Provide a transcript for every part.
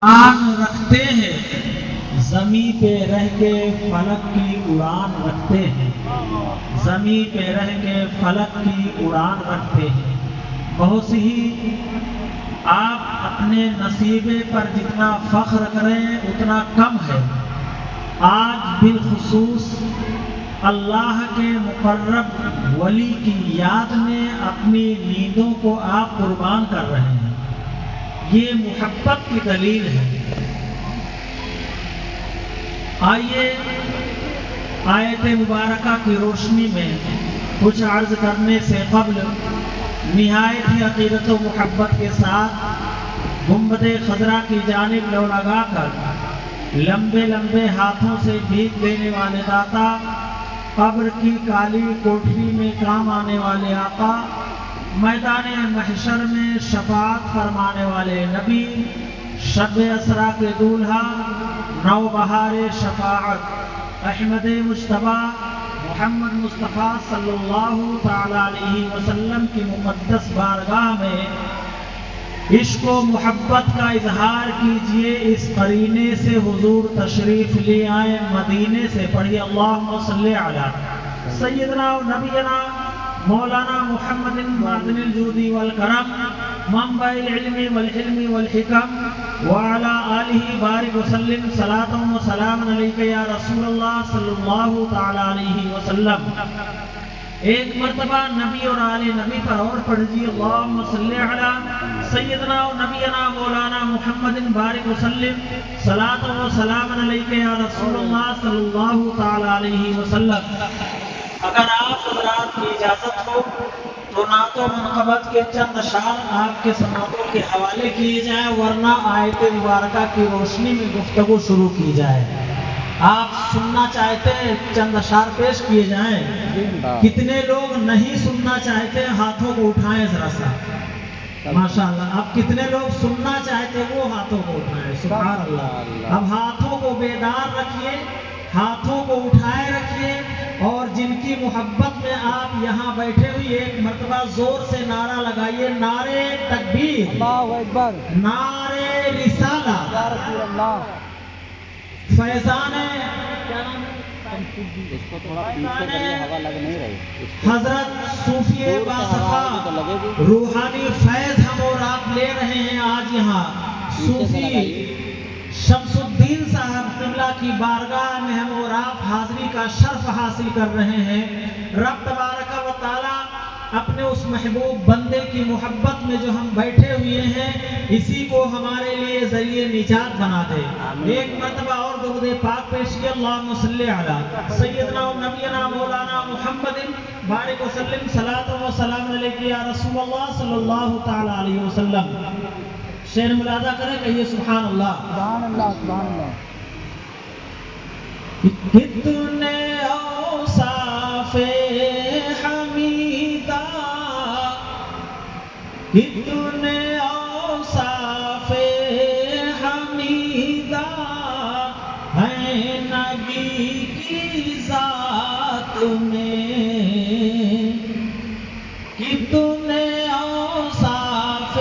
آن رکھتے ہیں زمین پہ رہ کے فلک کی اڑان رکھتے ہیں، زمین پہ رہ کے فلک کی اڑان رکھتے ہیں۔ بہت سی ہی آپ اپنے نصیبے پر جتنا فخر کریں اتنا کم ہے۔ آج بالخصوص اللہ کے مقرب ولی کی یاد میں اپنی نیندوں کو آپ قربان کر رہے ہیں، یہ محبت کی دلیل ہے۔ آئیے آیت مبارکہ کی روشنی میں کچھ عرض کرنے سے قبل نہایت ہی عقیدت و محبت کے ساتھ گنبد خضرا کی جانب لو لگا کر لمبے لمبے ہاتھوں سے بھیک دینے والے داتا، قبر کی کالی کوٹری میں کام آنے والے آقا، میدان محشر میں شفاعت فرمانے والے نبی، شب اسرا کے دولہا، نوبہار شفاعت احمد مجتبیٰ محمد مصطفیٰ صلی اللہ تعالی علیہ وسلم کی مقدس بارگاہ میں عشق و محبت کا اظہار کیجئے۔ اس قرینے سے حضور تشریف لے آئے مدینے سے، پڑھیے اللہم صلی علی سیدنا و نبینا مولانا محمد معدن الجود والکرم منبع العلم والحلم والحکم وعلی آلہ بارک وسلم صلاۃ و سلام علیک یا رسول اللہ صلی اللہ تعالی علیہ وسلم۔ ایک مرتبہ نبی اور آل نبی پر اور پڑھیے اللہم صلی علی سیدنا و نبینا مولانا محمد بارک وسلم صلاۃ و سلام علیک یا رسول اللہ صلی اللہ تعالی علیہ وسلم۔ اگر آپ حضرات کی اجازت ہو تو نعت و منقبت کے چند اشعار آپ کے سماعتوں کے حوالے کیے جائیں، ورنہ آیت مبارکہ کی روشنی میں گفتگو شروع کی جائے۔ آپ سننا چاہتے ہیں چند اشعار پیش کیے جائیں؟ کتنے لوگ نہیں سننا چاہتے ہاتھوں کو اٹھائیں ذرا سا، ماشاءاللہ۔ اب کتنے لوگ سننا چاہتے وہ ہاتھوں کو اٹھائیں، سبحان اللہ۔ اب ہاتھوں کو بیدار رکھیے، ہاتھوں کو اٹھائے رکھیے، اور جن کی محبت میں آپ یہاں بیٹھے ہوئے ایک مرتبہ زور سے نعرہ لگائیے، نعرے تکبیر، اللہ اکبر، نعرے رسالہ، یا رسول اللہ۔ فیضان اس کو تھوڑا پیچھے کریے، ہوا لگ نہیں رہی۔ حضرت صوفی باصفا روحانی فیض ہم اور آپ لے رہے ہیں آج یہاں۔ صوفی شمس الدین صاحب قبلہ کی بارگاہ میں ہم اور آپ حاضری کا شرف حاصل کر رہے ہیں۔ رب تبارک و تعالی اپنے اس محبوب بندے کی محبت میں جو ہم بیٹھے ہوئے ہیں اسی کو ہمارے لیے ذریعہ نجات بنا دے۔ ایک مرتبہ اور درود پاک پیش کیا، اللہم صلی علی سیدنا و نبینا مولانا محمد بارک وسلم صلاۃ و سلام علیک یا رسول اللہ صلی اللہ تعالی علیہ وسلم۔ شعر ملاحظہ کریں، کہیے سبحان اللہ، سبحان اللہ، سبحان اللہ۔ کتنے اوصاف حمیدہ، کتنے اوصاف حمیدہ ہیں نبی کی ذات میں، کتنے اوصاف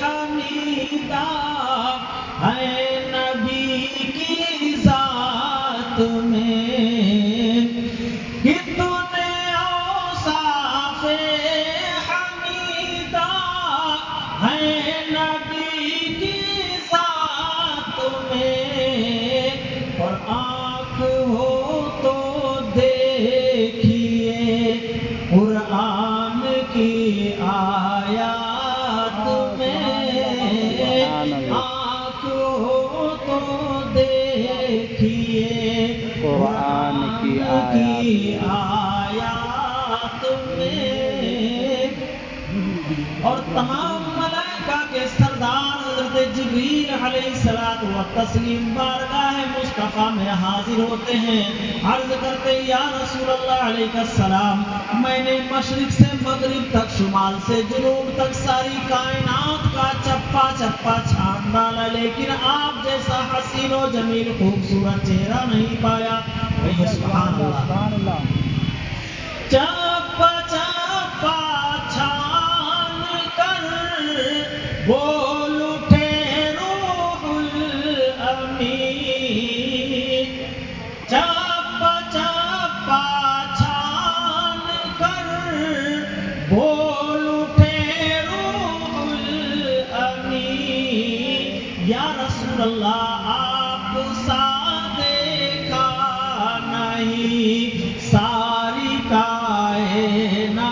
حمیدہ ہے نبی کی ذات میں، کتنے اوصاف حمیدہ ہے نبی کی ذات میں، اور آنکھ ہو تو دیکھیے قرآن کی آیات میں، آنکھ ہو تو دیکھیے قرآن کی آیات میں۔ اور تمام ملائکہ کے سردار حضرت جبریل علیہ الصلوۃ والتسلیم بارگاہ مصطفیٰ میں حاضر ہوتے ہیں، عرض کرتے یا رسول اللہ علیہ السلام، میں نے مشرق سے مغرب تک، شمال سے جنوب تک ساری کائنات کا چپا چپا چھان ڈالا، لیکن آپ جیسا حسین و جمیل خوبصورت چہرہ نہیں پایا۔ سبحان اللہ۔ چپا چپا چھان کر بول اٹھے روح یا رسول اللہ آپ سا دیکھا نہیں ساری کائنات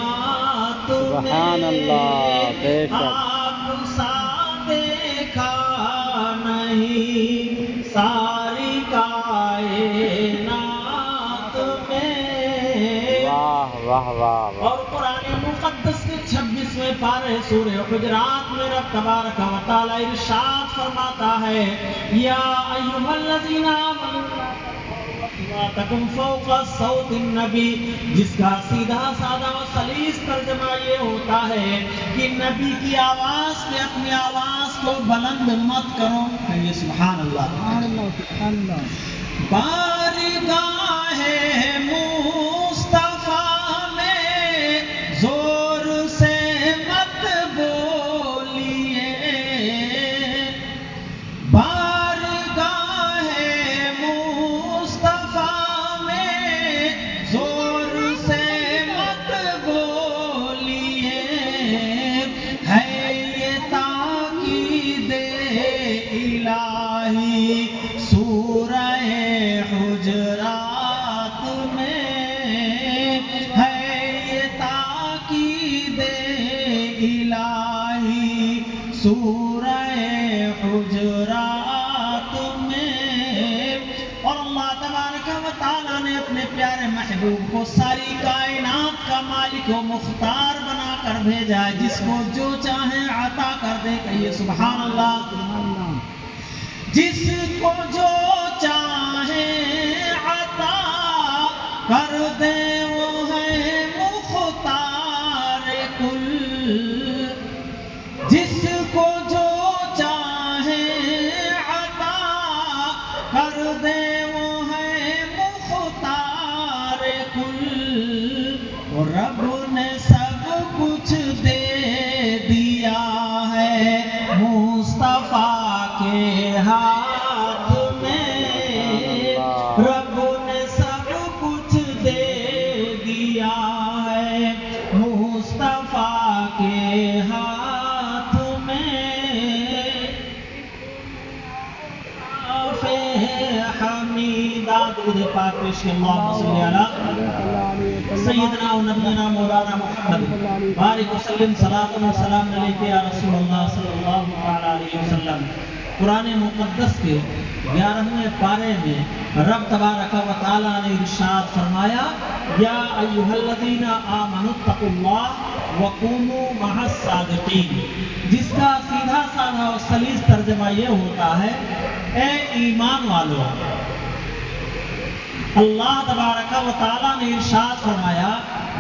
سبحان اللہ، بے شک آپ سا دیکھا نہیں ساری کائنات میں۔ واہ واہ واہ واہ۔ اور قرآن مقدس کے 26ویں پارے سورہ حجرات میں رب تبارک و تعالی ارشاد فرماتا ہے یا ایھا الذین آمنوا اصواتکم فوق صوت النبی، جس کا سیدھا سادہ و سلیس ترجمہ یہ ہوتا ہے کہ نبی کی آواز میں اپنی آواز کو بلند مت کرو۔ کہیے سبحان اللہ۔ سبحان اللہ، سبحان اللہ۔ بارگاہ مصطفیٰ میں زور سے مت بولیے، بارگاہ مصطفیٰ میں زور سے مت بولیے، ہے یہ تاکید الہی سورہ حجرات میں، ہے یہ تاکید الہی سورہ حجرات میں۔ اور اللہ تبارک و تعالیٰ نے اپنے پیارے محبوب کو ساری کائنات کا مالک و مختار بنا کر بھیجا ہے، جس کو جو چاہیں عطا کر دے۔ کہیے سبحان اللہ۔ سبحان اللہ۔ جس کو جو چاہے عطا کر دے وہ ہے مختار کل، جس کو جو چاہے عطا کر دے وہ ہے مختار کل، اور رب نے سب کچھ دے دیا ہے مصطفیٰ کے ہاتھ میں، رب نے سب کچھ دے دیا ہے مصطفیٰ کے ہاتھ میں۔ حمیدہ درود پاک پیش کے اللہم صلی علی سیدنا و نبینا مولانا محمد بارک وسلم صلاۃ و سلام علیک یا رسول اللہ صلی اللہ علیہ وسلم۔ قرآن مقدس کے 11ویں پارے میں رب تبارک و تعالیٰ نے ارشاد فرمایا یا ایھا الذین آمنوا اتقوا اللہ وکونوا مع الصادقین، جس کا سیدھا سادہ اور سلیس ترجمہ یہ ہوتا ہے اے ایمان والو۔ اللہ تبارک و تعالیٰ نے ارشاد فرمایا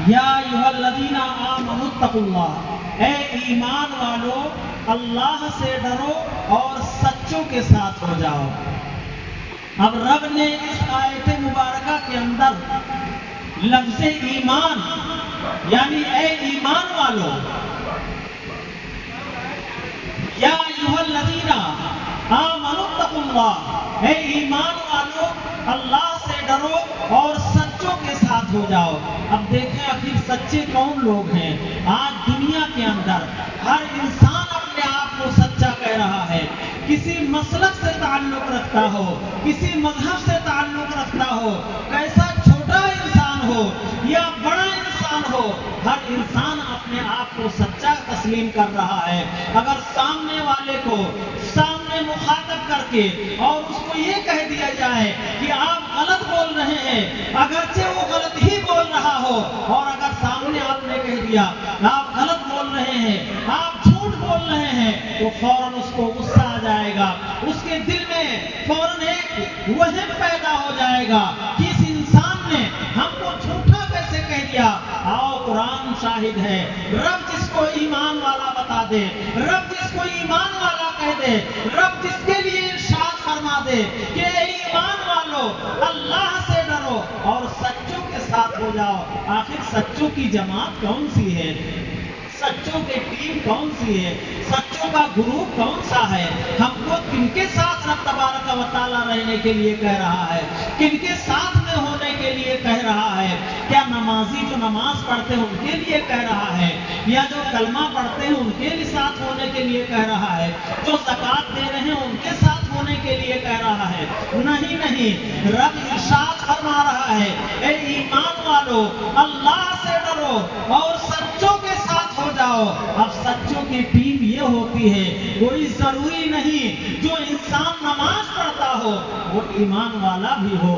یا ایھا الذین آمنوا اتقوا اللہ، اے ایمان والو اللہ سے ڈرو اور سچوں کے ساتھ ہو جاؤ۔ اب رب نے اس آیت مبارکہ کے اندر لفظ ایمان یعنی اے ایمان والو، یا ایھا الذین آمنوا اتقوا اللہ، اے ایمان والو اللہ سے ڈرو اور سچوں کے ساتھ ہو جاؤ۔ اب دیکھیں آخر سچے کون لوگ ہیں؟ آج دنیا کے اندر ہر انسان اپنے آپ کو سچا کہہ رہا ہے، کسی مسلک سے تعلق رکھتا ہو، کسی مذہب سے تعلق رکھتا ہو، کیسا چھوٹا انسان ہو یا بڑا انسان ہو، ہر انسان اپنے آپ کو سچا تسلیم کر رہا ہے۔ اگر سامنے والے کو سامنے مخاطب کر کے اور اس کو یہ کہہ دیا جائے کہ آپ غلط بول رہے ہیں، اگرچہ وہ غلط ہی بول رہا ہو، اور اگر سامنے آپ نے کہہ دیا آپ غلط بول رہے ہیں، آپ جھوٹ بول رہے ہیں، تو فوراً اس کو غصہ آ جائے گا، اس کے دل میں فوراً ایک وہم پیدا ہو جائے گا کہ اس انسان نے ہم کو جھوٹا کیسے کہہ دیا۔ آؤ قرآن شاہد ہے، رب جس کو ایمان والا بتا دے، رب جس کو ایمان والا کہہ دے، رب جس کے لیے ارشاد فرما دے کہ اے ایمان والو اللہ سے ڈرو اور سچوں کے ساتھ ہو جاؤ۔ آخر سچوں کی جماعت کون سی ہے؟ سچوں کی ٹیم کون سی ہے؟ سچوں کا گروپ کون سا ہے؟ ہم کو کن کے ساتھ رب تبارک و تعالیٰ رہنے کے لیے کہہ رہا ہے؟ کن کے ساتھ میں ہونے کے لیے کہہ رہا ہے؟ کیا نمازی جو نماز پڑھتے ہیں ان کے لیے کہہ رہا ہے، یا جو کلمہ پڑھتے ہیں ان کے ساتھ ہونے کے لیے کہہ رہا ہے، جو زکوٰۃ دے رہے ہیں ان کے نہیں، رب ارشاد فرما رہا ہے اے ایمان والو اللہ سے ڈرو اور سچوں کے ساتھ ہو جاؤ۔ اب سچوں کی ٹیم یہ ہوتی ہے، کوئی ضروری نہیں جو انسان نماز پڑھتا ہو وہ ایمان والا بھی ہو،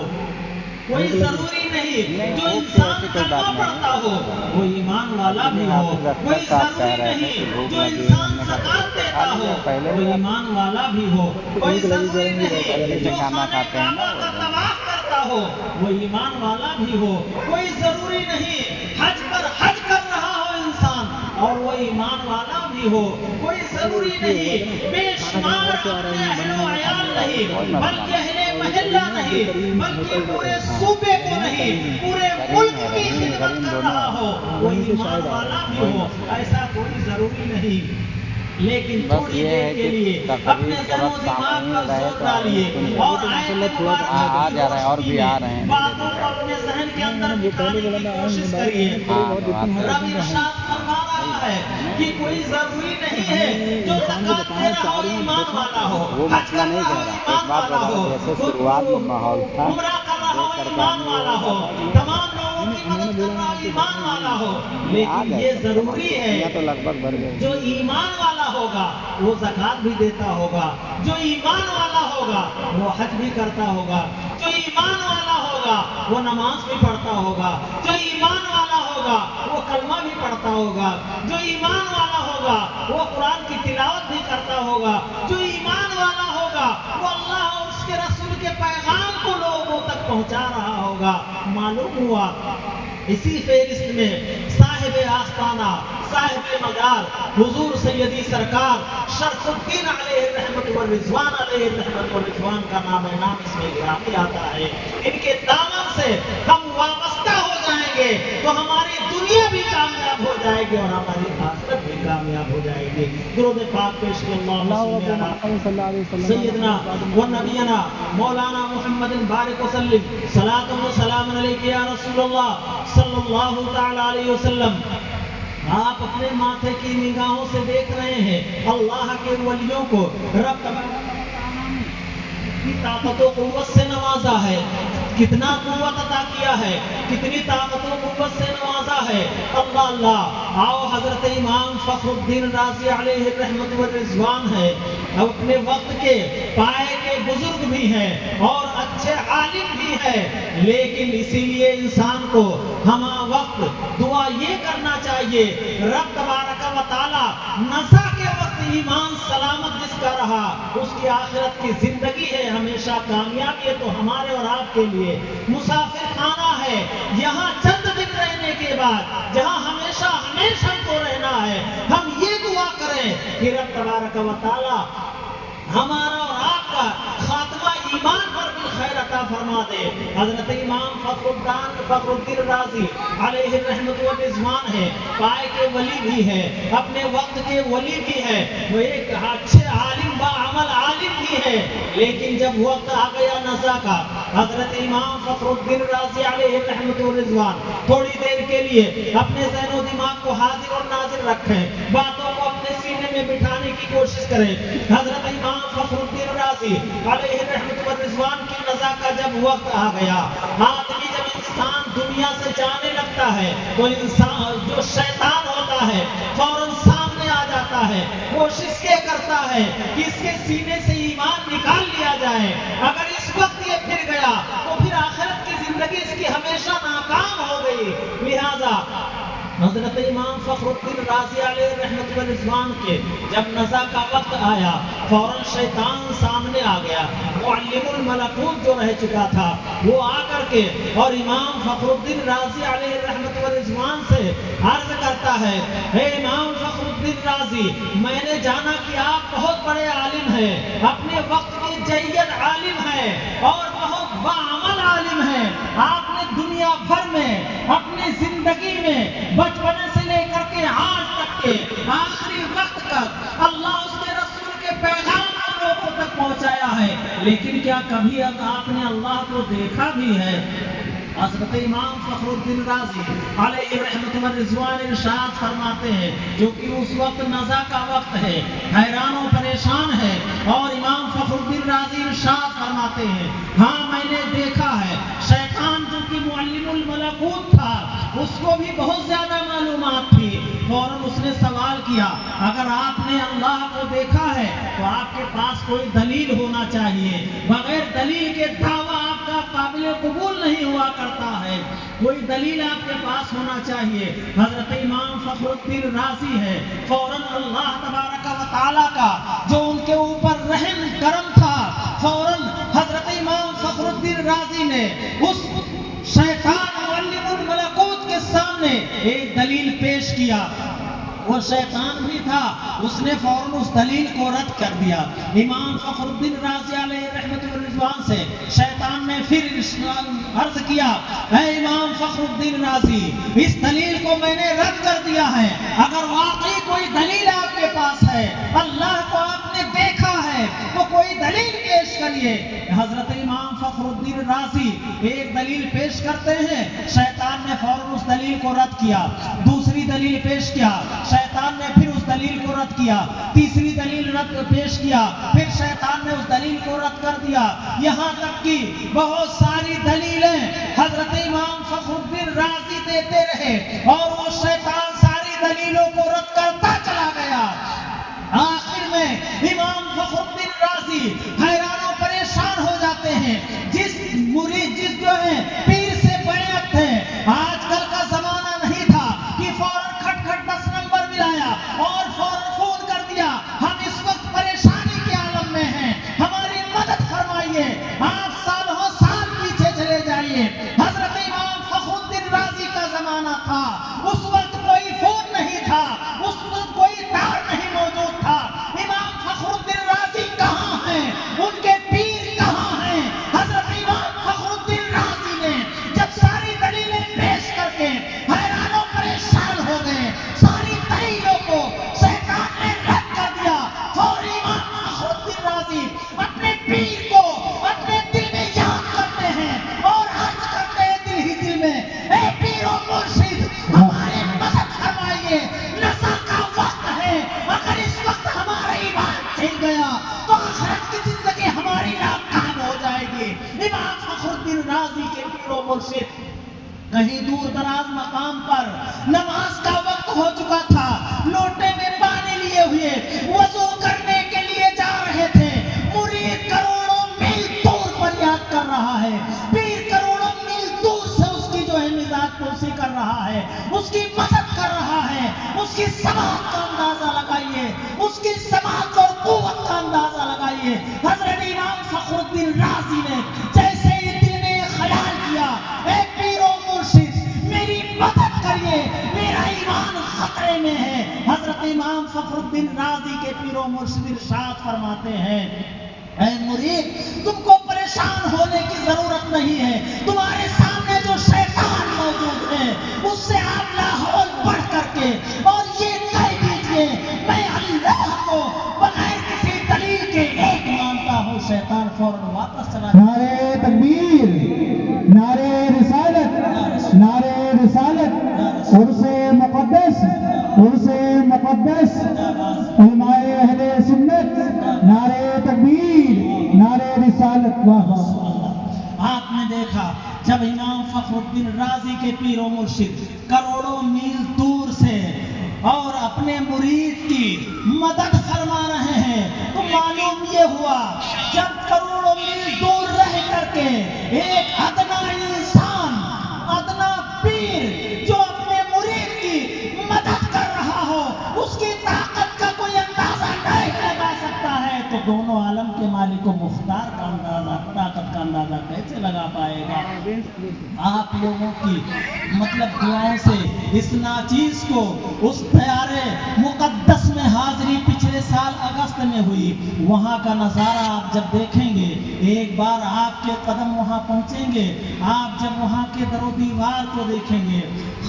کوئی ضروری نہیں جو انسان کلمہ پڑھتا ہو وہ ایمان والا بھی ہو، کوئی ضروری نہیں جو انسان زکات دیتا ہو وہ ایمان والا بھی ہو، کوئی ضروری نہیں جو خانہ کعبہ کا طواف کرتا ہو وہ ایمان والا بھی ہو، کوئی ضروری نہیں حج پر حج کر رہا ہو انسان اور وہ ایمان والا بھی ہو، کوئی ضروری نہیں بے شمار اپنے اہل و عیال نہیں بلکہ اہل محلہ نہیں بلکہ پورے صوبے کو نہیں پورے ملک کی خدمت کر رہا ہو وہ ایمان والا بھی ہو، ایسا کوئی ضروری نہیں۔ لیکن تھوڑی دیر کے لیے اپنے ذہن و دماغ پر زور ڈالیے اور آ جا رہے ہیں اور بھی آ رہے ہیں، باتوں کو اپنے ذہن کے اندر بٹھانے کی کوشش کریے۔ رب ارشاد فرما رہا ہے کہ کوئی ضروری نہیں ہے جو زکات دے رہا ہو ایمان والا ہو، وہ مسئلہ نہیں کہہ رہا، ایک بات بتا رہا ہوں، جیسے شروعات میں ماحول تھا عمرہ کر رہا ہو ایمان والا ہو، تمام لوگوں کی مدد کر رہا ایمان والا ہو، لیکن یہ ضروری ہے تو لگ بھگ بھر گئے۔ جو ایمان والا ہوگا وہ زکات بھی دیتا ہوگا، جو ایمان والا ہوگا وہ حج بھی کرتا ہوگا، جو ایمان والا ہوگا وہ نماز بھی پڑھتا ہوگا، جو ایمان والا ہوگا وہ کلمہ بھی پڑھتا ہوگا، جو ایمان والا ہوگا وہ قرآن کی تلاوت بھی کرتا ہوگا، جو ایمان والا ہوگا وہ اللہ اور اس کے رسول کے پیغام کو لوگوں تک پہنچا رہا ہوگا۔ معلوم ہوا اسی فہرست میں صاحب آستانہ صاحب مزار حضور سیدی سرکار شرف الدین علیہ الرحمت والرضوان علیہ الرحمت والرضوان کا نام اس میں گرامی آتا ہے۔ ان کے دامن سے ہم وابستہ ہو جائیں گے تو ہماری دنیا بھی کامیاب ہو جائے گی اور ہماری آخرت بھی کامیاب ہو جائے گی۔ درود پاک پیش کیا سیدنا و نبینا مولانا محمد بارک وسلم صلاۃ و سلام علیک یا رسول اللہ صلی اللہ تعالی علیہ وسلم۔ آپ اپنے ماتھے کی نگاہوں سے دیکھ رہے ہیں اللہ کے ولیوں کو رب کی طاقت و قوت سے نوازا ہے، کتنا قوت عطا کیا ہے، کتنی طاقت و قوت سے نوازا ہے۔ اللہ اللہ آؤ حضرت امام فخر الدین رازی علیہ الرحمت والرضوان ہے، اپنے وقت کے پائے کے بزرگ بھی ہیں اور اچھے عالم بھی ہیں، لیکن اسی لیے انسان کو ہمہ وقت دعا یہ کرنا چاہیے رب تبارک و تعالی نزا کے وقت ایمان سلامت جس کا رہا اس کی آخرت کی زندگی ہے ہمیشہ کامیابی ہے تو ہمارے اور آپ کے لیے مسافر خانہ ہے، یہاں چند دن رہنے کے بعد جہاں ہمیشہ ہمیشہ کو رہنا ہے۔ ہم یہ دعا کریں کہ رب تبارک و تعالی ہمارا اور آپ کا خاتمہ ایمان پر بھی خیر عطا فرما دے۔ حضرت امام فخر الدین رازی علیہ الرحمت والرضوان ہے، پائے کے ولی بھی ہے، اپنے وقت کے ولی بھی ہے، وہ ایک اچھے عالم با عمل عالم بھی ہے، لیکن جب وقت آ گیا نزا کا حضرت امام فخر الدین رازی علیہ الرحمت والرضوان تھوڑی دیر کے لیے اپنے ذہن و دماغ کو حاضر اور ناظر رکھیں، باتوں کو اپنے سینے میں بٹھانے کی کوشش کریں۔ حضرت امام فخر الدین رازی علیہ الرحمت والرضوان کی نزا کا جب وقت آ گیا، آدمی جب انسان دنیا سے جانے لگتا ہے تو انسان جو شیطان ہوتا ہے فوراً سامنے آ جاتا ہے، کوشش یہ کرتا ہے کہ اس کے سینے سے ایمان نکال لیا جائے، اگر اس وقت یہ پھر گیا تو پھر آخرت کی زندگی اس کی ہمیشہ ناکام ہو گئی۔ لہذا حضرت امام فخر الدین رازی علیہ رحمت والرضوان کے جب نزا کا وقت آیا فوراً شیطان سامنے آ گیا، معلم الملکوت جو رہ چکا تھا وہ آ کر کے اور امام فخر الدین رازی علیہ رحمت والرضوان سے عرض کرتا ہے، اے امام فخر الدین رازی، میں نے جانا کہ آپ بہت بڑے عالم ہیں، اپنے وقت کے جید عالم ہیں اور بہت باعمل عالم ہیں، آپ نے دنیا بھر میں اپنی زندگی میں بچپنے سے لے کر کے آج تک کے آخری وقت تک اللہ اس کے رسول کے پیغام کو لوگوں تک پہنچایا ہے، لیکن کیا کبھی آپ نے اللہ کو دیکھا بھی ہے؟ حضرت امام فخر الدین رازی علیہ رحمت والرضوان ارشاد فرماتے ہیں، جو کہ اس وقت نزا کا وقت ہے، حیران و پریشان ہے، اور امام فخر الدین رازی ارشاد فرماتے فرماتے ہیں ہاں میں نے دیکھا ہے شیطان جو کہ معلم الملکوت تھا اس کو بھی بہت زیادہ معلومات تھی. فوراً اس نے سوال کیا اگر آپ نے اللہ کو دیکھا ہے تو آپ کے پاس کوئی دلیل ہونا چاہیے. بغیر دلیل کے دعویٰ آپ کا قابل قبول نہیں ہوا کرتا ہے. کوئی دلیل آپ کے پاس ہونا چاہیے. حضرت امام فخر الدین رازی ہے فوراً اللہ تبارک و تعالیٰ کا جو ان کے اوپر رحم کرم تھا فوراً حضرت امام فخر الدین رازی نے اس شیطان معلم الملکوت کے سامنے ایک دلیل پیش کیا. وہ شیطان بھی تھا اس نے فوراً اس دلیل کو رد کر دیا. امام فخر الدین رازی علیہ رحمت الرضوان سے شیطان نے پھر عرض کیا اے امام فخر الدین رازی اس دلیل کو میں نے رد کر دیا ہے. اگر واقعی کوئی دلیل آپ کے پاس ہے اللہ کو آپ نے دیکھا ہے تو کوئی دلیل پیش کریے. حضرت امام فخر الدین رازی ایک دلیل پیش کرتے ہیں شیطان نے فوراً اس دلیل کو رد کیا. دوسری دلیل پیش کیا شیطان نے پھر اس دلیل کو رد کیا. تیسری دلیل پیش کیا پھر شیطان نے اس دلیل کو رد کر دیا. یہاں تک کہ بہت ساری دلیلیں حضرت امام فخر الدین رازی دیتے رہے اور وہ شیطان ساری دلیلوں کو رد کرتا چلا گیا. آخر میں امام فخر الدین رازی حیران و پریشان ہو جاتے ہیں. جس مرید جس جو ہے پیر سے بیعت ہے آج کل کا زمانہ نہیں تھا کہ فوراً کھٹ کھٹ 10 نمبر ملایا اور فوراً فون کر دیا ہم اس وقت پریشانی کے عالم میں ہیں ہماری مدد فرمائیے. آپ سالوں سال پیچھے چلے جائیے. حضرت امام فخر الدین رازی کا زمانہ تھا اس وقت کوئی فون نہیں تھا اس وقت کوئی تار نہیں موجود تھا. امام فخر الدین رازی کہاں ہیں ان کے پیر کہاں ہیں. حضرت امام فخر الدین رازی نے جب ساری دلیلیں پیش کر کے حیران و پریشان ہو گئے ساری دلیلوں کو شیطان نے رد کر دیا. اور امام فخر الدین رازی اپنے پیر کو اپنے دل میں یاد کرتے ہیں اور عرض کرتے ہیں دل ہی دل میں اے پیر و مرشد ہماری مدد فرمائیے. نزا کا وقت ہے اگر اس وقت ہمارا ایمان چھن گیا تو آخرت کی زندگی ہماری ناکام ہو جائے گی. امام فخر الدین رازی کے پیر و مرشد کہیں دور دراز مقام پر نماز کا وقت ہو چکا تھا. لوٹے میں پانی لیے ہوئے وضو کرنے کے لیے جا رہے تھے. مرید کروڑوں میل دور فریاد کر رہا ہے. پیر کروڑوں میل دور سے اس کی جو ہے مزاج پرسی کر رہا ہے اس کی مدد کر رہا ہے. اس کی سماعت کا اندازہ لگائیے اس کی سماعت اور قوت کا اندازہ لگائیے. حضرت امام فخر الدین رازی نے جیسے ہی دل میں خیال کیا اے پیر و مرشد میری مدد کریے میرا ایمان خطرے میں ہے. حضرت امام فخر الدین رازی کے پیر و مرشد ارشاد فرماتے ہیں اے مرید تم کو پریشان ہونے کی ضرورت نہیں ہے. تمہارے سامنے جو شیطان موجود ہے اس سے آپ لاحول بڑھ کر کے اور یہ کہہ دیجئے میں اللہ کو بغیر کسی دلیل کے ایک مانتا ہوں. شیطان فوراً واپس چلا جاتا. نعرے تکبیر نعرے رسالت نعرے رسالت عرس مقدس عرس مقدس علماء اہل سنت نعرے تکبیر نعرے رسالت. آپ نے دیکھا جب امام فخر الدین رازی کے پیر و مرشد کروڑوں میل دور سے اور اپنے مرید کی مدد فرما رہے ہیں تو معلوم یہ ہوا جب کروڑوں میل دور رہ کر کے ایک ادنا انسان ادنا پیر جو اپنے مرید کی مدد کر رہا ہو اس کی طاقت کا کوئی اندازہ نہیں لگا سکتا ہے تو دونوں عالم کے مالک و مختار کا اندازہ طاقت کا اندازہ کیسے لگا پائے گا. آپ لوگوں کی مطلب دعاؤں سے اس ناچیز کو اس پیارے مقدس میں حاضری پچھلے سال اگست میں ہوئی. وہاں کا نظارہ آپ جب دیکھیں گے ایک بار آپ کے قدم وہاں پہنچیں گے آپ جب وہاں کے در و دیوار کو دیکھیں گے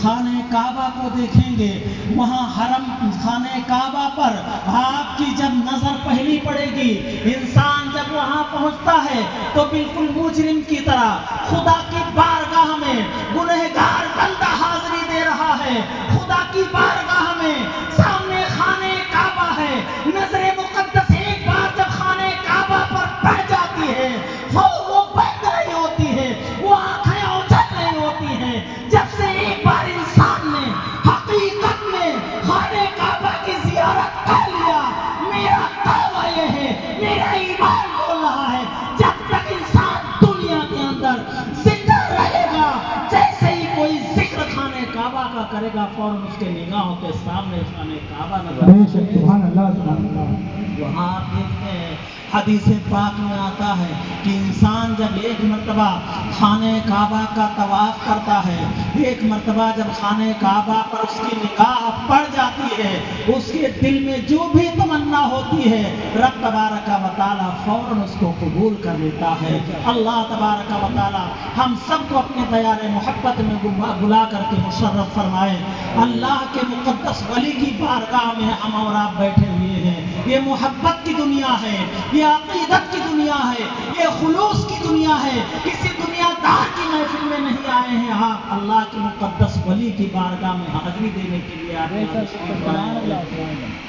خانہ کعبہ کو دیکھیں گے وہاں حرم خانہ کعبہ پر آپ کی جب نظر پہلی پڑے گی انسان جب وہاں پہنچتا ہے تو بالکل مجرم کی طرح خدا کی بارگاہ میں گنہگار بندہ حاضری دے رہا ہے. خدا کی بارگاہ میں سامنے خانہ کعبہ ہے. نظر مقدس ایک بار جب خانہ کعبہ پر پڑ جاتی ہے رہا ہے جب تک انسان دنیا کے اندر زندہ رہے گا، جیسے ہی کوئی ذکر خانے کعبہ کا کرے گا فوراً اس کے نگاہوں کے سامنے خانے کعبہ نظر بے شک سبحان اللہ سبحان اللہ۔ وہاں آپ دیکھتے ہیں حدیث پاک میں آتا ہے کہ انسان جب ایک مرتبہ خانہ کعبہ کا طواف کرتا ہے، ایک مرتبہ جب خانہ کعبہ پر اس کی نگاہ پڑ جاتی ہے، اس کے دل میں جو بھی تمنا ہوتی ہے رب تبارک و تعالیٰ فوراً اس کو قبول کر لیتا ہے۔ اللہ تبارک و تعالیٰ ہم سب کو اپنے دیار محبت میں بلا کر کے مشرف فرمائے۔ اللہ کے مقدس ولی کی بارگاہ میں ہم اور آپ بیٹھے ہوئے ہیں۔ یہ محبت کی دنیا ہے، یہ عقیدت کی دنیا ہے، یہ خلوص کی دنیا ہے۔ کسی دنیا دار کی محفل میں نہیں آئے ہیں، آپ اللہ کے مقدس ولی کی بارگاہ میں حاضری دینے کے لیے آئے ہیں۔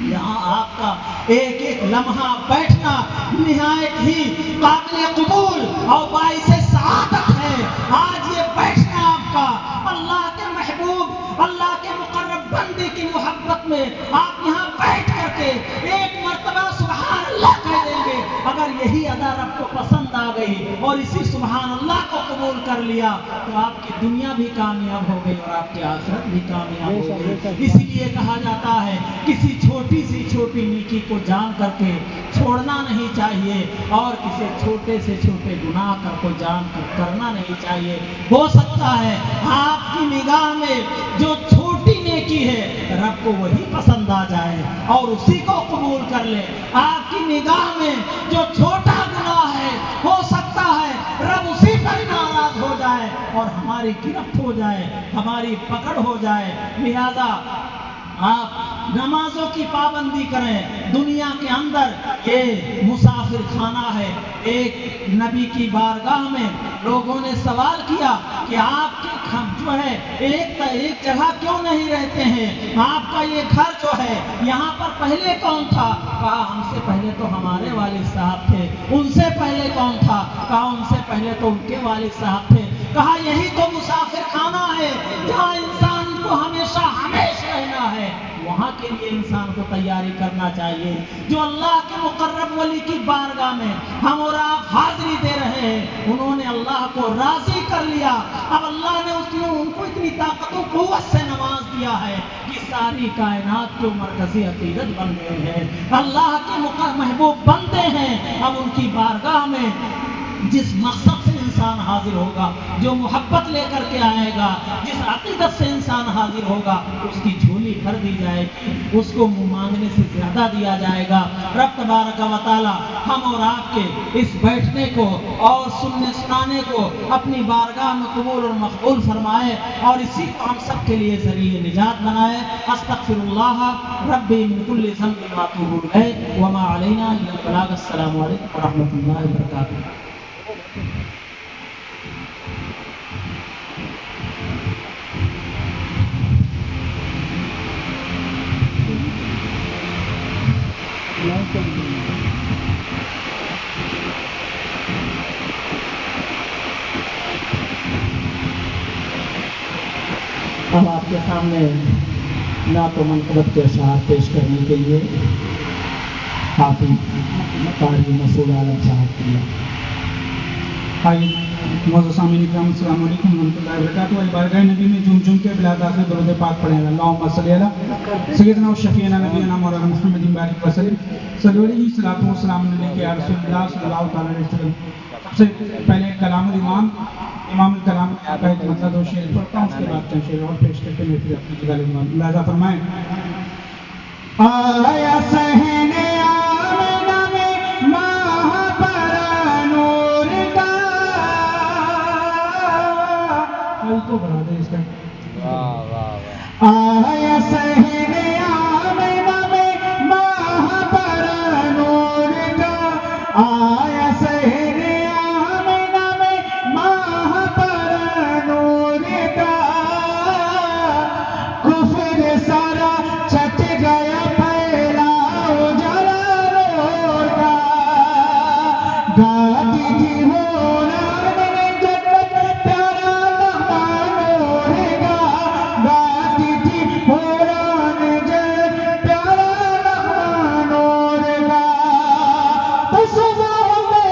یہاں آپ کا ایک ایک لمحہ بیٹھنا نہایت ہی قابل قبول اور باعث سعادت ہے۔ آج یہ بیٹھنا آپ کا اللہ کے محبوب، اللہ کے مقرب بندے کی محبت میں آپ یہاں بیٹھ کر کے ایک مرتبہ سبحان اللہ کہہ دیں گے۔ اگر یہی ادا رب کو پسند آ گئی اور اسی سبحان اللہ کو قبول کر لیا تو آپ کی دنیا بھی کامیاب ہو گئی اور آپ کی آخرت بھی کامیاب ہو گئی۔ اسی لیے کہا جاتا ہے کسی چھوٹی سی چھوٹی نیکی کو جان کر کے چھوڑنا نہیں چاہیے اور کسی چھوٹے سے چھوٹے گناہ کو جان کر کرنا نہیں چاہیے۔ ہو سکتا ہے آپ کی نگاہ میں جو چھوٹی نیکی ہے رب کو وہی پسند آ جائے اور اسی کو قبول کر لے۔ آپ کی نگاہ میں جو چھوٹا گناہ ہے ہو سکتا ہے رب اسی پر ناراض ہو جائے اور ہماری گرفت ہو جائے، ہماری پکڑ ہو جائے۔ لہذا آپ نمازوں کی پابندی کریں۔ دنیا کے اندر یہ مسافر خانہ ہے۔ ایک نبی کی بارگاہ میں لوگوں نے سوال کیا کہ آپ کے جو ہے ایک جگہ کیوں نہیں رہتے ہیں؟ آپ کا یہ گھر جو ہے یہاں پر پہلے کون تھا؟ کہا ہم سے پہلے تو ہمارے والد صاحب تھے۔ ان سے پہلے کون تھا؟ کہا ان سے پہلے تو ان کے والد صاحب تھے۔ کہا یہی تو مسافر خانہ ہے جہاں انسان کو ہمیشہ رہنا ہے۔ وہاں کے لیے انسان کو تیاری کرنا چاہیے۔ جو اللہ کے مقرب ولی کی بارگاہ میں ہم اور آپ حاضری دے رہے ہیں، انہوں نے اللہ کو راضی کر لیا۔ اب اللہ نے ان کو اتنی طاقت و قوت سے نواز دیا ہے کہ ساری کائنات جو مرکزی عقیدت بن گئے ہیں، اللہ کے محبوب بنتے ہیں۔ اب ان کی بارگاہ میں جس مقصد سے انسان حاضر ہوگا، جو محبت لے کر کے آئے گا، جس عقیدت سے انسان حاضر ہوگا، اس کی جھولی بھر دی جائے گی، اس کو مانگنے سے زیادہ دیا جائے گا۔ رب تبارک و تعالی ہم اور آپ کے اس بیٹھنے کو اور سننے سنانے کو اپنی بارگاہ میں قبول اور مقبول فرمائے اور اسی کو ہم سب کے لیے ذریعہ نجات بنائے۔ استغفر اللہ ربی من کل ذنب واتوب الیہ وما علینا الا البلاغ۔ السلام علیکم ورحمۃ اللہ وبرکاتہ۔ اب آپ کے سامنے نعت و منقبت کے اشعار پیش کرنے کے لیے حافظ قاری مسعود عالم صاحب کی معزز سامعین کرام السلام علیکم ورحمۃ اللہ وبرکاتہ۔ بارگاہ نبی میں جھوم کے بلا داخل درود پاک پڑھیں گے۔ اللہم صلی علی سیدنا و شفیعنا نبینا مولانا محمد بارک وسلم صلی علیہ الصلوۃ والسلام علیک یا رسول اللہ صلی اللہ تعالی علیہ وسلم۔ سب سے پہلے کلام الامام امام الکلام کا ایک مطلب دو شعر پڑھتا ہوں، اس کے بعد چند شعر اور پیش کر کے میں پھر اپنی جگہ لوں گا۔ لہذا فرمائیں آیا صحن آمنہ میں ماہ پر نور کا، تو بڑھا دے اس کا، آیا صحن آمنہ میں ماہ پر نور کا، آیا صحن آمنہ میں ماہ پر نور کا، کفر سارا چھٹ گیا پھیلا اجالا نور کا، گاتی تھی ہوران جنت پیارا نغمہ نور کا، گاتی تھی ہوران جنت پیارا نغمہ نور کا، تو صبح میں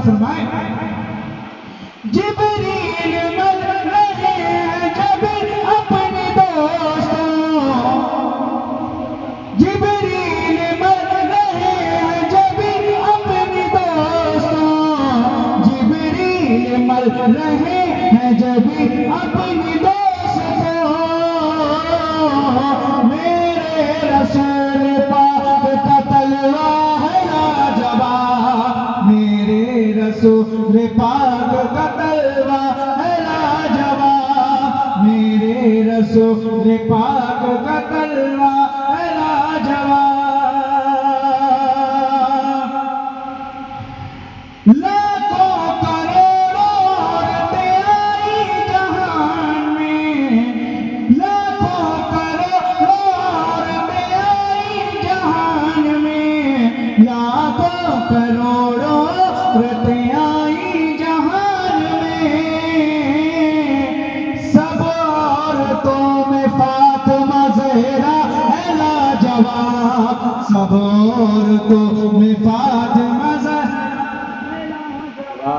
فرمائے جبریل مل رہے ہیں جب اپنے دوستوں، جبریل مل رہے ہیں جب اپنے دوستوں، جبریل مل رہے ہیں جب اپنے دوستوں، میرے رسول پاک کا تلوار ہے لاجواب، میرے رسول پاک کا تلوار ہے لاجواب، میرے رسول پاک کا تلوار ہے لاجواب، لاکھوں کروڑوں عورتیں آئی جہان میں، لاکھوں کروڑوں عورتیں آئی جہان میں، لاکھوں کروڑوں عورتیں آئی جہان میں، سب عورتوں میں فاطمہ زہرا ہے لاجواب، سب عورتوں میں فاطمہ زہرا،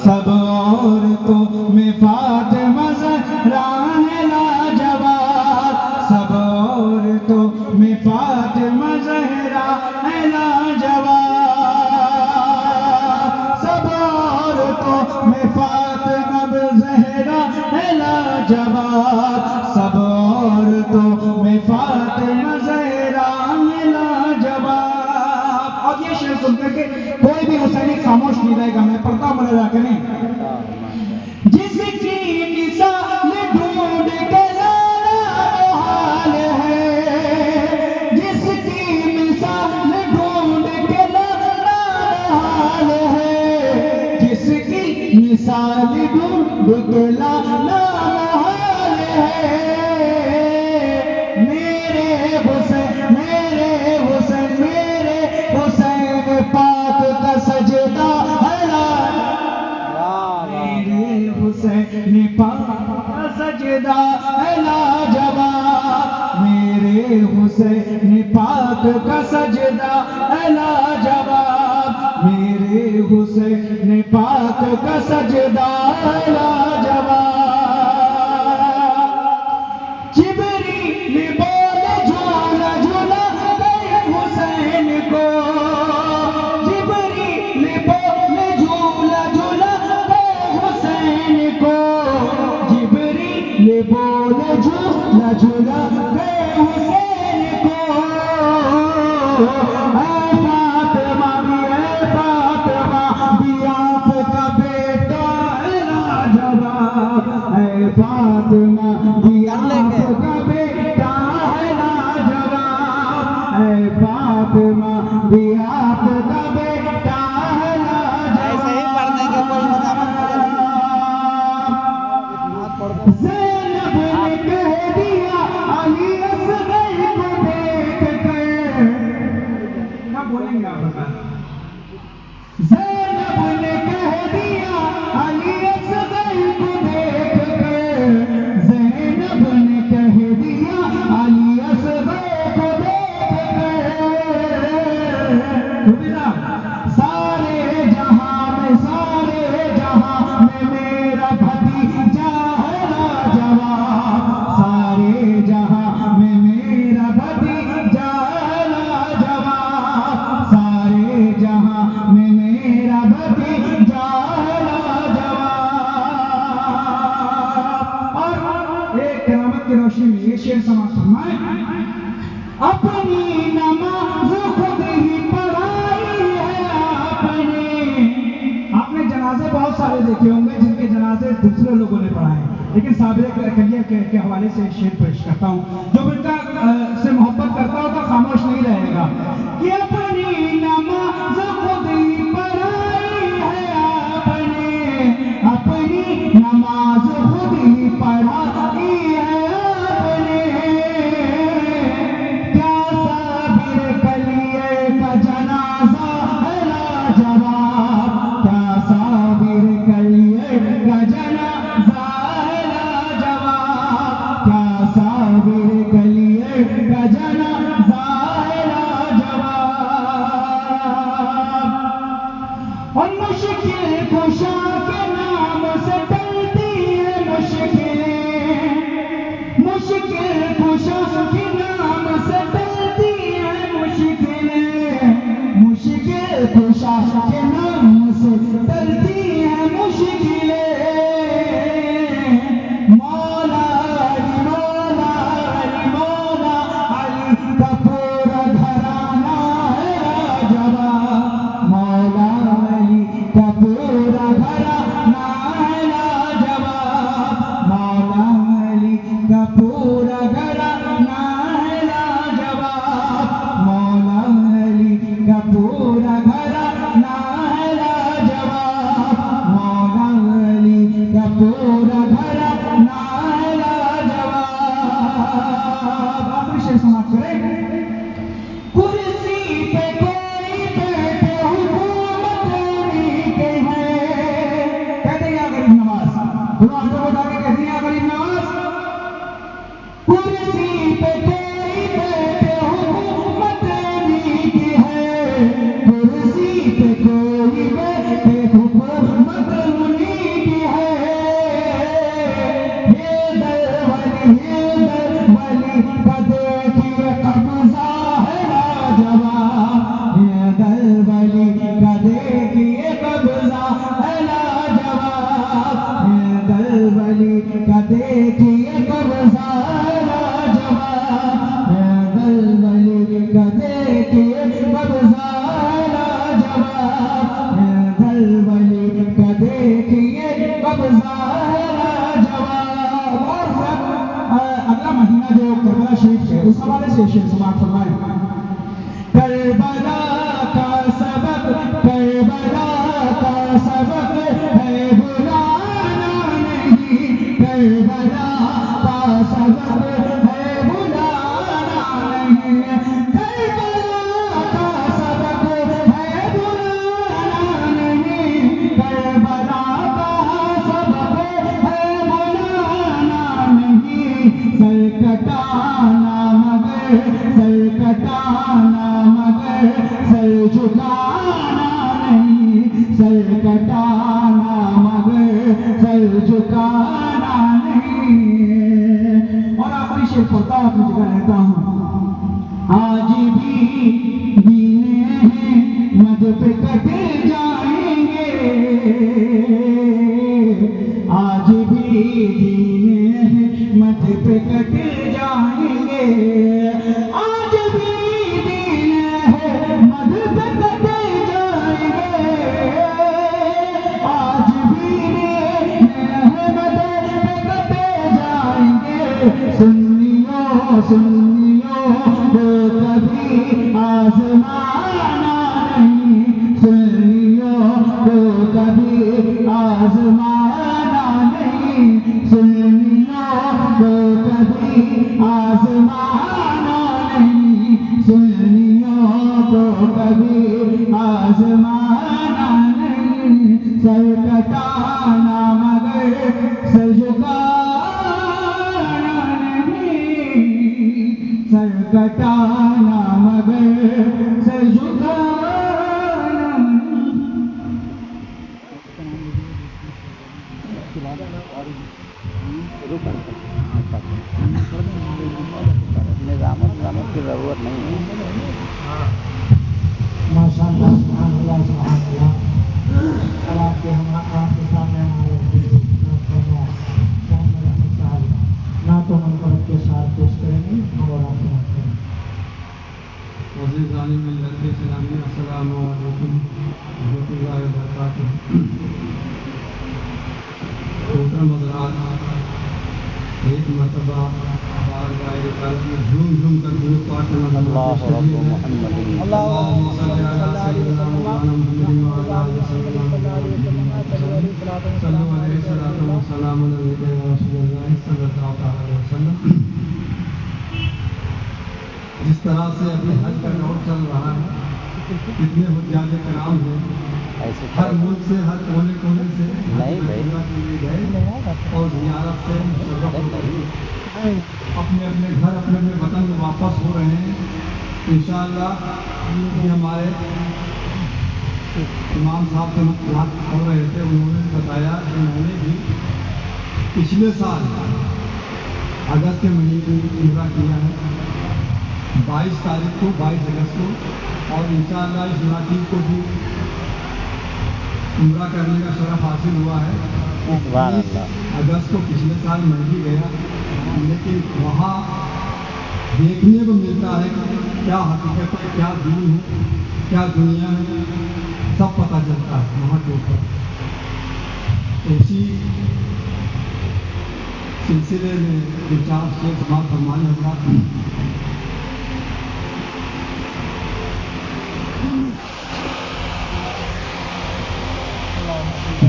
سب عورتوں میں فاطمہ زہرا ہے لاجواب، سب عورتوں میں فاطمہ زہرا ہے لاجواب، سب عورتوں میں فاطمہ زہرا ہے لاجواب، سب عورتوں میں فاطمہ زہرا ہے لاجواب۔ اور یہ شعر سن کر کے کوئی بھی حسینی خاموش نہیں رہے گا، میں پڑھتا ہوں ملا کے نہیں، جس کی مثال ڈھونڈ کے لانا محال ہے، جس کی مثال ڈھونڈ کے لانا محال ہے، جس کی مثال ڈھونڈ کے لانا محال ہے، میرے حسین میرے حسین میرے حسین پاک کا سجدہ ہے لاجواب، میرے حسین پاک کا سجدہ ہے لاجواب، میرے حسین پاک کا سجدہ ہے لاجواب، میرے حسین پاک کا سجدہ ہے لاجواب، جبریل بولے جھولا جھولا گئے حسین کو، جبریل بولے جھولا جھولا گئے حسین کو، جبریل بولے جھولا جھولا گئے حسین کو، اے فاطمہ بھی آپ کا بیٹا ہے لاجواب، اے فاطمہ بھی آپ کا بیٹا ہے لاجواب، اے فاطمہ بھی آپ کا بیٹا ہے لاجواب، ایسے ہی پڑھنے کا کوئی مزاحمت زینب نے کہہ دیا علی اصغر کو دیکھ کر، کیا بولیں گے آپ بتا، زینب نے کہہ دیا علی اصغر کو دیکھ کر، زینب نے کہہ دیا علی اصغر کو دیکھ کر، دیکھے ہوں گے جن کے جنازے دوسرے لوگوں نے پڑھائے ہیں، لیکن صابر کلیہ کے حوالے سے شعر پیش کرتا ہوں. جو بیٹا سے محبت کرتا ہوگا خاموش نہیں رہے گا. کہ اپنی نماز خود ہی پڑھائی ہے آپ نے، اپنی نماز خود ہی پڑھائی ہے آپ نے. کیا صابر کلیے کا جنازہ ہے لاجواب، کیا صابر کلیے کا جنازہ ہے لاجواب، کیا صابر کلیے کا جنازہ ہے لاجواب. اور مشکل کشا کے نام سے ٹلتی ہے مشکلیں، مشکل کشا کے نام سے ٹلتی ہے مشکلیں، مشکل کشا کے نام سے ٹلتی ہے مشکلیں. مولا علی مولا علی مولا علی کا پورا گھرانہ ہے لاجواب، مولا علی کا پورا گھرانہ ہے لاجواب، مولا علی کا پورا گھرانہ ہے لاجواب، مولا علی کا پورا گھرانہ ہے لاجواب، مولا علی کا پورا گھرانہ ہے لاجواب. آخری شعر سماعت کریں. کرسی پہ کوئی بیٹھے حکومت انہی کے ہیں. کہتے ہیں یا غریب نواز، دونوں ہاتھوں کو اٹھا کے کہتے ہیں یا غریب نواز. کرسی پہ کوئی بیٹھے حکومت انہی کی ہے، کرسی پہ کوئی بیٹھے حکومت انہی کی ہے. حیدر ولی کا دیکھیے قبضہ ہے لاجواب، حیدر ولی کا دیکھیے قبضہ ہے لاجواب، حیدر ولی کا دیکھیے قبضہ ہے لاجواب، حیدر ولی کا دیکھیے قبضہ ہے لاجواب، حیدر ولی کا دیکھیے قبضہ ہے لاجواب. اور اگلا مہینہ جو کربلا شریف ہے اس حوالے سے شعر سماعت فرمائیں. کربلا کا سبق، کربلا کا سبق ہے بلانا نہیں، کربلا کا سبق ہے بلانا نہیں، کربلا کا سبق ہے بلانا نہیں، کربلا کا سبق ہے بلانا نہیں. سر کٹانا مگر، سر کٹانا مگر سر جھکانا نہیں، سر کٹانا مگر سر جھکانا نہیں. اور آخری شعر پڑھتا ہوں، اپنی جگہ رہتا ہوں. آج بھی دینے ہیں مد پہ کٹ جائیں گے، آج بھی دینے ہیں مد پہ کٹ جائیں گے، آج بھی دینے ہیں مد پہ کٹ جائیں گے، آج بھی دینے ہیں مد پہ کٹ جائیں گے. سنیوں سنیوں کو کبھی آزمانا نہیں، سنیوں کو کبھی آزمانا نہیں، سنیوں کو کبھی آزمانا نہیں، سنیوں کو کبھی آزمانا نہیں. سر کٹانا مگر سر جھکانا نہیں، سر کٹانا مگر سر جھکانا نہیں. نظام کی ضرورت نہیں ہے. ماشاء اللہ، سبحان اللہ، سبحان اللہ. اب آپ کے سامنے ہمارے نعتوں منفرد کے ساتھ پیش کریں گے اور آپ عزیز عالم ملت اسلامی، السلام علیکم ورحمۃ اللہ وبرکاتہ. محترم حضرات، ایک مرتبہ بارگاہ رسالت میں جھوم جھوم کر درود پاک کرنا اللہ رب شریف ہے۔ محمد اللہم صلی علی سیدنا مولانا محمد وعلی آلہ سیدنا صلو علیہ الصلوۃ والسلام علیہ رسول اللہ صلی اللہ علیہ وسلم۔ جس طرح سے ابھی حج کا دور چل رہا ہے، کتنے حجاج کرام ہیں، ایسے ہر ملک سے، ہر کونے کونے سے نہیں بھائی۔ کے لیے گئے اور زیارت سے مشرف ہو گئے، اپنے اپنے گھر، اپنے اپنے وطن میں واپس ہو رہے ہیں انشاءاللہ۔ یہ ہمارے امام صاحب سے بات کر رہے تھے، انہوں نے بتایا کہ میں نے بھی پچھلے سال اگست کے مہینے میں عمرہ کیا ہے، 22 تاریخ کو، 22 اگست کو، اور انشاءاللہ اس ناطق کو بھی عمرہ کرنے کا شرف حاصل ہوا ہے۔ سبحان اللہ۔ اگست کو پچھلے سال میں بھی گیا، لیکن وہاں دیکھنے کو ملتا ہے کہ کیا حقیقت ہے، کیا دین ہے، کیا دنیا ہے، سب پتہ چلتا ہے وہاں کے اوپر۔ تو اسی سلسلے میں دو چار شیخ بات فرمانے حضرات۔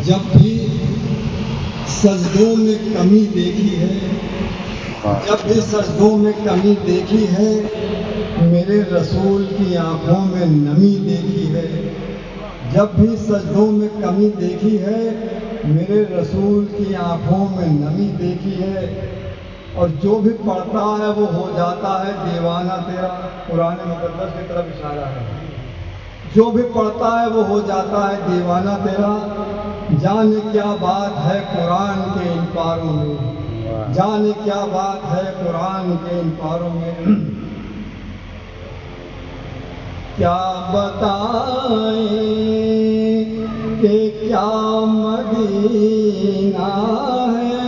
جب بھی سجدوں میں کمی دیکھی ہے، جب بھی سجدوں میں کمی دیکھی ہے، میرے رسول کی آنکھوں میں نمی دیکھی ہے۔ جب بھی سجدوں میں کمی دیکھی ہے، میرے رسول کی آنکھوں میں نمی دیکھی ہے۔ اور جو بھی پڑھتا ہے وہ ہو جاتا ہے دیوانہ تیرا، قرآن مقدس کی طرف اشارہ ہے۔ جو بھی پڑھتا ہے وہ ہو جاتا ہے دیوانہ تیرا۔ جانے کیا بات ہے قرآن کے ان پاروں میں، جانے کیا بات ہے قرآن کے ان پاروں میں۔ کیا بتائیں کہ کیا مدینہ ہے،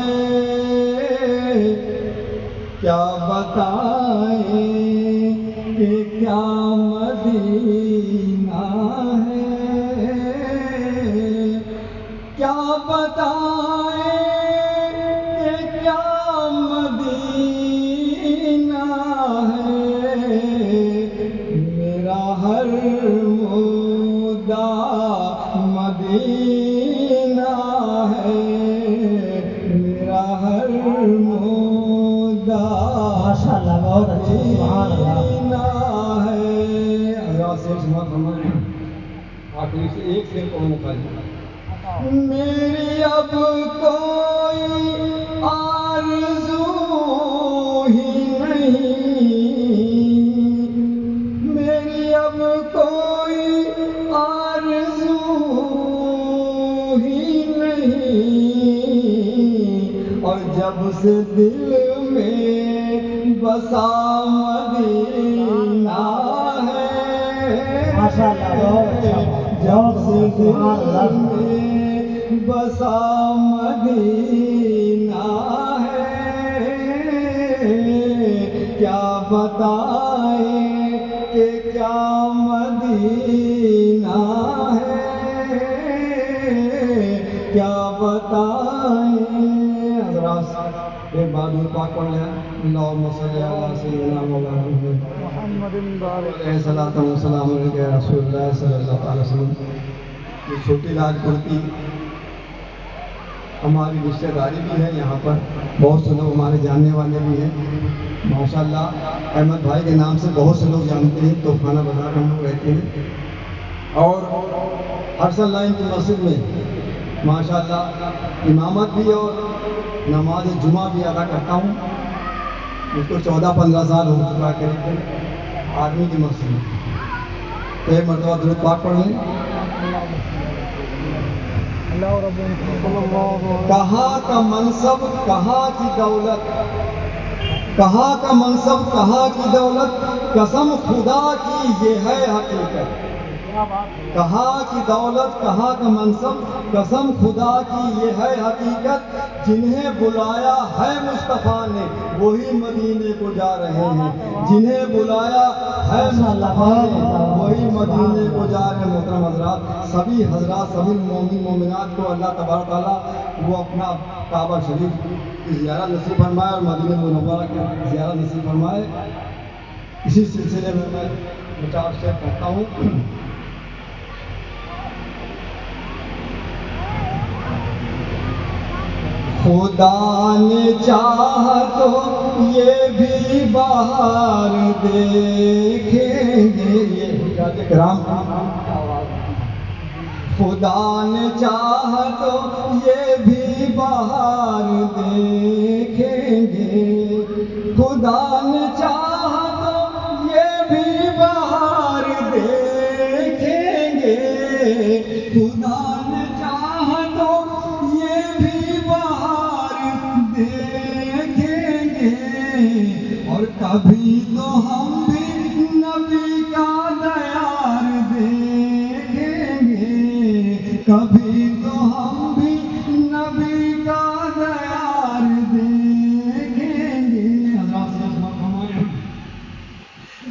کیا بتائیں کہ کیا مدینہ ہے، کیا بتائیں کہ کیا مدینہ ہے، میرا ہر مدعا مدینہ ہے، میرا ہر مدعا ماشاءاللہ، بہت اچھا، سبحان اللہ۔ آخری سے ایک سے کون میری اب کوئی آرزو ہی نہیں، میری اب کوئی آرزو ہی نہیں، اور جب سے دل میں بسا مدینہ ہے، ماشاءاللہ، بہت اچھا، جب سے سبحان دل اللہ۔ میں بسا مدینہ ہے، کیا بتائیں کہ کیا مدینہ ہے، کیا بتائیں۔ حضرات ایک بات میں پاک پڑھ لیں، اللہم صلی علی سیدنا مولانا محمد علیہ الصلوۃ والسلام علیہ رسول اللہ صلی اللہ علیہ وسلم۔ یہ چھوٹی راجپوتی ہماری رشتہ داری بھی ہے، یہاں پر بہت سے لوگ ہمارے جاننے والے بھی ہیں ماشاءاللہ۔ احمد بھائی کے نام سے بہت سے لوگ جانتے ہیں، تو خانہ بازار میں ہم لوگ رہتے ہیں، اور ارسل لائن کی مسجد میں ماشاءاللہ امامت بھی اور نماز جمعہ بھی ادا کرتا ہوں۔ مجھ کو 14-15 سال ہو چکا قریب آدمی کی مسجد میں۔ تو ایک مرتبہ درود پاک پڑھ لیں۔ کہاں کا منصب کہاں کی دولت، کہاں کا منصب کہاں کی دولت، قسم خدا کی یہ ہے حقیقت، کہاں کی دولت کہاں کا منصب، قسم خدا کی یہ ہے حقیقت، جنہیں بلایا ہے مصطفیٰ نے وہی مدینے کو جا رہے ہیں، جنہیں بلایا ہے مصطفیٰ نے وہی مدینے کو جا رہے ہیں۔ محترم حضرات، سبھی حضرات، سبھی مومن مومنات کو اللہ تبارک تعالیٰ وہ اپنا کعبہ شریف کی زیارت نصیب فرمائے اور مدینہ منورہ کی زیارت نصیب فرمائے۔ اسی سلسلے میں چار سے پڑھتا ہوں۔ خدا نے چاہا تو یہ بھی بہار دیکھیں گے، یہ حجاج کرام خدا نے چاہا تو یہ بھی بہار دیکھیں گے، خدا نے چاہا تو یہ بھی بہار دیکھیں گے، خدا نے چاہا تو یہ بھی بہار دیکھیں گے، اور کبھی تو ہم بھی نبی کا دیار دیکھیں گے، کبھی تو ہم بھی نبی کا دیار دیکھیں گے۔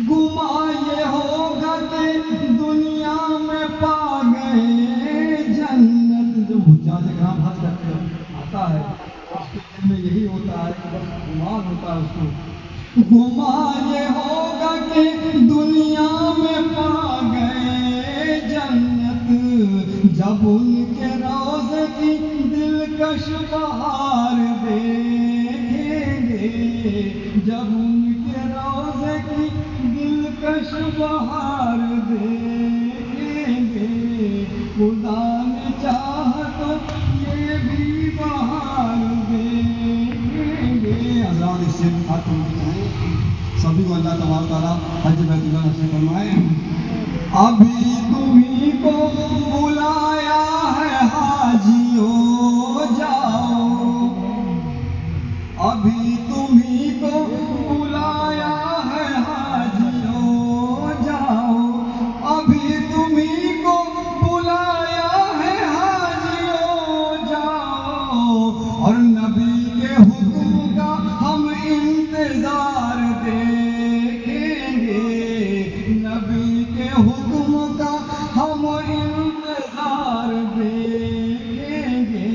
گما یہ ہوگا کہ دنیا میں پا گئے جنت، جو حجاج کرام حج کرتے آتا ہے اس کے دل میں یہی ہوتا ہے کہ بس گمان ہوتا ہے اس کو، گما یہ ہوگا کہ دنیا میں پا گئے جنت، جب ان کے روضے کی دلکش بہار دیکھیں گے، جب ان کے روضے کی دلکش بہار دیکھیں گے، خدا نے چاہا تو یہ بھی بہار دیکھیں گے۔ حضرات اس سے بات کرنا چاہیں سبھی کو اللہ تبارک تعالیٰ حج بیت اللہ نصیب فرمائے۔ ابھی تمہیں کو بلایا ہے حاجیوں جاؤ، ابھی تمہیں کو بلایا ہے حاجیوں جاؤ، ابھی تمہیں کو بلایا ہے حاجیوں جاؤ، اور نبی کے حکم کا ہم انتظار دیکھیں گے، نبی کے حکم کا ہم انتظار دیکھیں گے،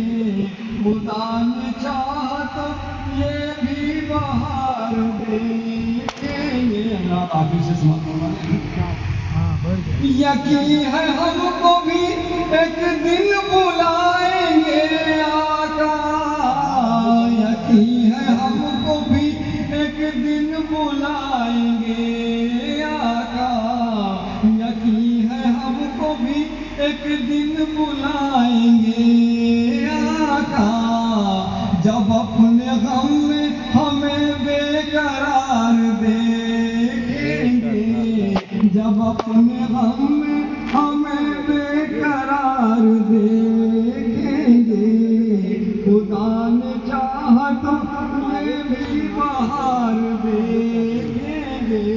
خدا نے چاہا تو یہ بھی بہار دیکھیں گے۔ اللہ حافظ سے سماعت فرمائے۔ یقین ہے ہم کو بھی ایک دن بلائیں گے آقا، یقین ہے ہم کو بھی ایک دن بلائیں گے آقا، یقین ہے ہم کو بھی ایک دن بلائیں گے آقا، جب اپنے غم میں ہمیں بے قرار دیکھیں گے، جب اپنے غم میں ہمیں بے قرار دیکھیں گے، خدا نے چاہا تو یہ بھی بہار دیکھیں گے،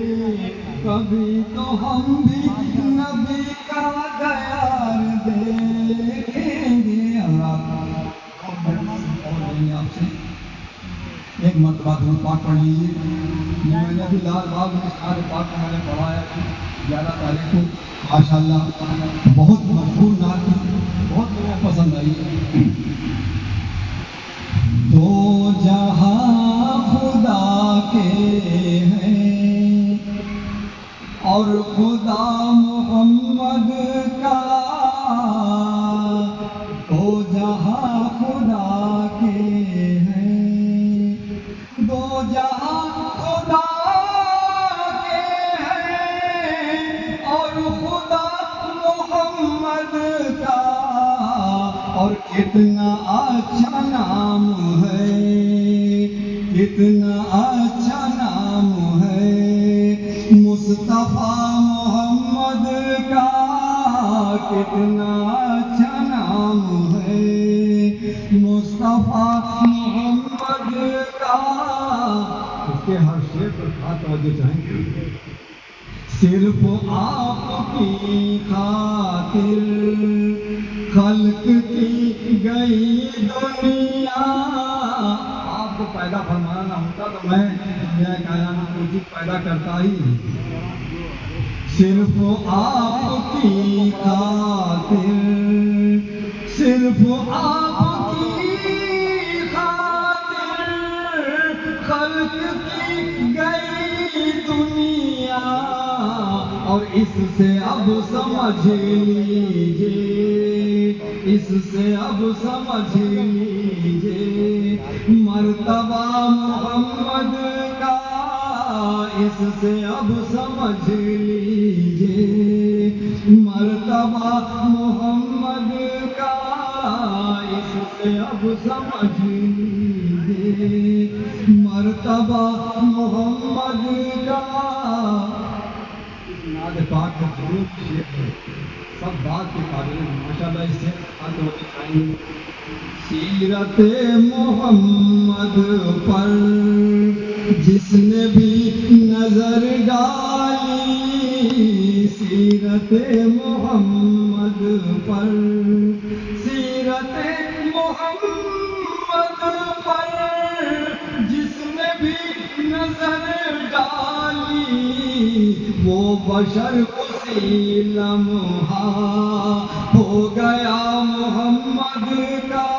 کبھی تو ہم بھی نبی کا دیار دیکھیں گے۔ اللہ آپ سے ایک مرتبہ درود پاک پڑھ لیجیے۔ میں نے بھی لال باغ میں سارے پاک کو میں نے پڑھایا 11 تاریخ کو، ماشاء اللہ بہت مشہور نعت تھی، بہت مجھے پسند آئی۔ دو جہاں خدا کے ہیں اور خدا محمد کا، دو جہاں خدا کے ہیں، دو جہاں خدا کے ہیں اور خدا محمد کا، اور کتنا اچھا نام ہے، کتنا اچھا نام ہے مصطفیٰ محمد کا، کتنا اچھا نام ہے مصطفیٰ محمد کا۔ اس کے ہر شعر پر خاص توجہ چاہیں گے۔ صرف آپ کی خاطر خلق کی گئی دنیا. آپ کو پیدا فرمانا نہ ہوتا تو میں دنیا کائنات کو چیز پیدا کرتا ہی نہیں. صرف آپ کی خاطر صرف آپ کی خاطر خلق کی گئی دنیا. اور اس سے اب سمجھ لیجیے اس سے اب سمجھ لیجیے مرتبہ محمد کا. اس سے اب سمجھ لیجیے مرتبہ محمد کا. اس سے اب سمجھ لیجیے مرتبہ محمد کا. نعت پاک کا ضرور شیخ ہے سب بات کے قابل ہیں ماشاءاللہ. اس سے ہاتھ ہو دکھائیں گے. سیرت محمد پر جس نے بھی نظر ڈالی. سیرت محمد پر سیرت محمد پر جس نے بھی نظر ڈالی وہ بشر اسی لمحہ ہو گیا محمد کا.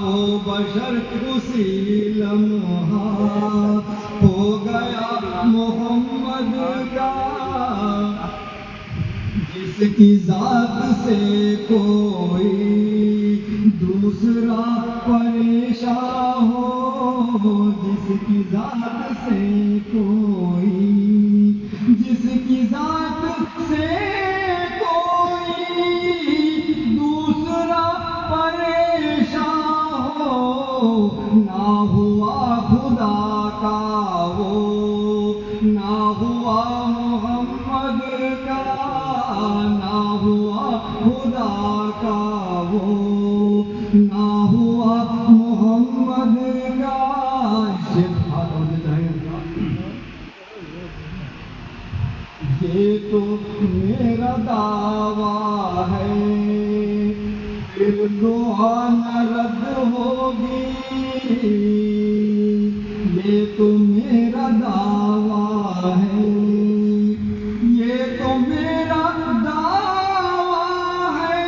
وہ بشر اسی لمحہ ہو گیا محمد کا. جس کی ذات سے کوئی دوسرا پریشان ہو. جس کی ذات سے کوئی جس کی ذات سے کوئی دوسرا پریشان ہو. نہ ہوا خدا کا وہ نہ ہوا محمد کا. نہ ہوا خدا کا وہ نہ ہوا محمد کا. یہ تو میرا دعویٰ ہے پھر دعا نہ رد ہوگی. یہ تو میرا دعویٰ ہے یہ تو میرا دعویٰ ہے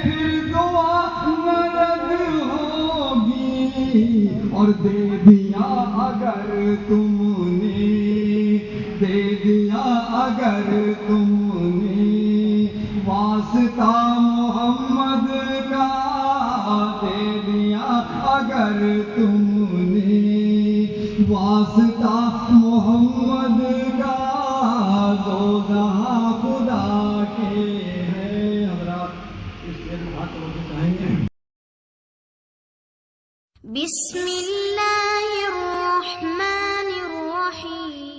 پھر دعا نہ رد ہوگی. اور دے دیا اگر تم نے دے دیا اگر تم نے واسطہ محمد کا. دے دیا اگر تم نے واسطہ محمد کا. دو جہاں خدا کے ہیں. حضرات اس سے بات ہونا چاہیں گے. بسم اللہ الرحمن الرحیم.